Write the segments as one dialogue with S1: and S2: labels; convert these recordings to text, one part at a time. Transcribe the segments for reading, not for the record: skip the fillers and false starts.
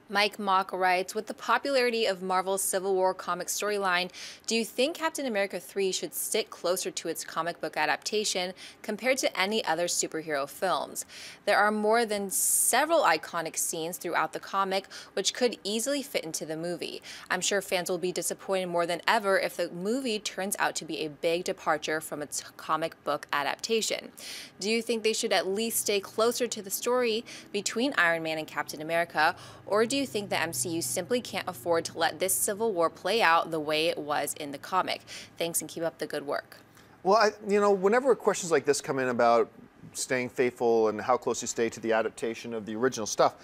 S1: Mike Mock writes, with the popularity of Marvel's Civil War comic storyline, do you think Captain America 3 should stick closer to its comic book adaptation compared to any other superhero films? There are more than several iconic scenes throughout the comic which could easily fit into the movie. I'm sure fans will be disappointed more than ever if the movie turns out to be a big departure from its comic book adaptation. Do you think they should at least stay closer to the story between Iron Man and Captain America, or do you think the MCU simply can't afford to let this Civil War play out the way it was in the comic? Thanks, and keep up the good work.
S2: Well, whenever questions like this come in about staying faithful and how close you stay to the adaptation of the original stuff,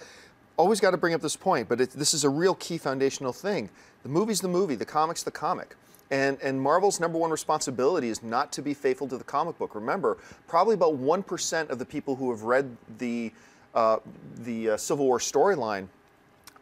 S2: always got to bring up this point, but this is a real key foundational thing. The movie's the movie, the comic's the comic. And Marvel's #1 responsibility is not to be faithful to the comic book. Remember, probably about 1% of the people who have read the Civil War storyline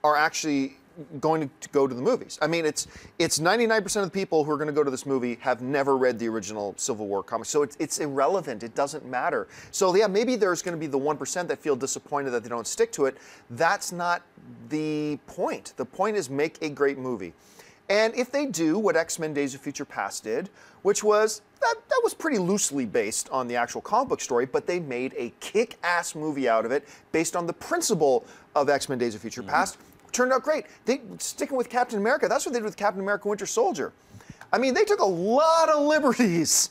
S2: are actually going to go to the movies. I mean, it's 99% of the people who are going to go to this movie have never read the original Civil War comic. So it's irrelevant. It doesn't matter. So yeah, maybe there's going to be the 1% that feel disappointed that they don't stick to it. That's not the point. The point is make a great movie. And if they do what X-Men Days of Future Past did, which was, that was pretty loosely based on the actual comic book story, but they made a kick-ass movie out of it based on the principle of X-Men Days of Future Past. Turned out great. Sticking with Captain America, that's what they did with Captain America Winter Soldier. I mean, they took a lot of liberties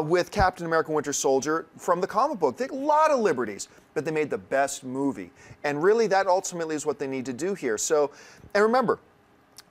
S2: with Captain America Winter Soldier from the comic book. They took a lot of liberties, but they made the best movie. And really, that ultimately is what they need to do here. So, and remember,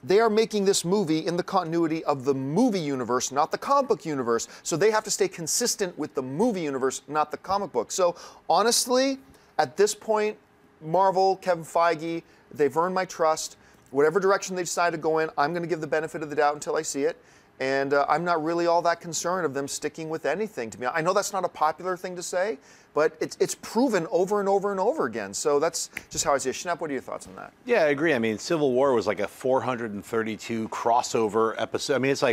S2: they are making this movie in the continuity of the movie universe, not the comic book universe. So they have to stay consistent with the movie universe, not the comic book. So honestly, at this point, Marvel, Kevin Feige, they've earned my trust. Whatever direction they decide to go in, I'm going to give the benefit of the doubt until I see it. And I'm not really all that concerned of them sticking with anything. To me, I know that's not a popular thing to say, but it's proven over and over and over again. So that's just how I see it. Schnapp, what are your thoughts on that?
S3: Yeah, I agree. I mean, Civil War was like a 432 crossover episode. I mean, it's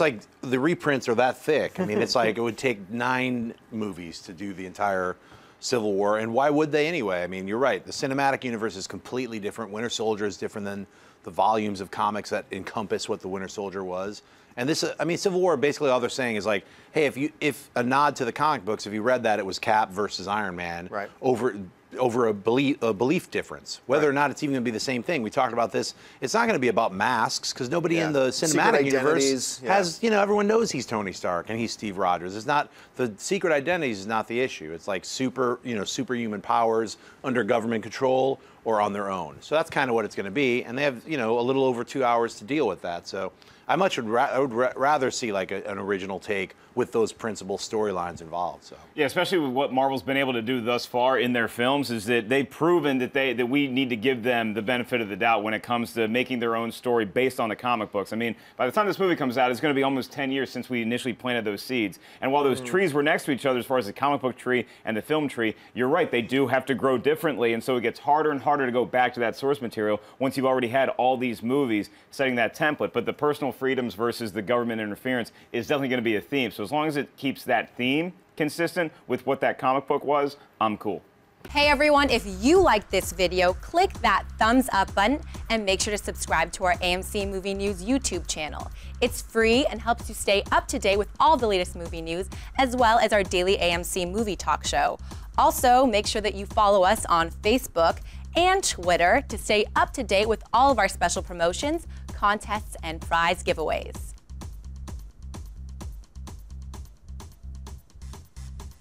S3: like the reprints are that thick. I mean, it's like it would take 9 movies to do the entire Civil War, and why would they anyway? I mean, you're right. The cinematic universe is completely different. Winter Soldier is different than the volumes of comics that encompass what the Winter Soldier was. And this, I mean, Civil War, basically all they're saying is like, hey, if a nod to the comic books, if you read that, it was Cap versus Iron Man over a belief difference. Whether or not it's even going to be the same thing. We talked about this. It's not going to be about masks because nobody in the cinematic universe has, everyone knows he's Tony Stark and he's Steve Rogers. It's not, the secret identities is not the issue. It's like superhuman powers under government control or on their own. So that's kind of what it's going to be. And they have, a little over 2 hours to deal with that. So I would rather see like an original take with those principal storylines involved. So
S4: yeah, especially with what Marvel's been able to do thus far in their films, is that they've proven that we need to give them the benefit of the doubt when it comes to making their own story based on the comic books. I mean, by the time this movie comes out, it's going to be almost 10 years since we initially planted those seeds. And while those trees were next to each other as far as the comic book tree and the film tree, you're right, they do have to grow differently, and so it gets harder and harder to go back to that source material once you've already had all these movies setting that template. But the personal freedoms versus the government interference is definitely going to be a theme. So as long as it keeps that theme consistent with what that comic book was, I'm cool.
S1: Hey everyone, if you liked this video, click that thumbs up button and make sure to subscribe to our AMC Movie News YouTube channel. It's free and helps you stay up to date with all the latest movie news, as well as our daily AMC movie talk show. Also, make sure that you follow us on Facebook and Twitter to stay up to date with all of our special promotions, contests, and prize giveaways.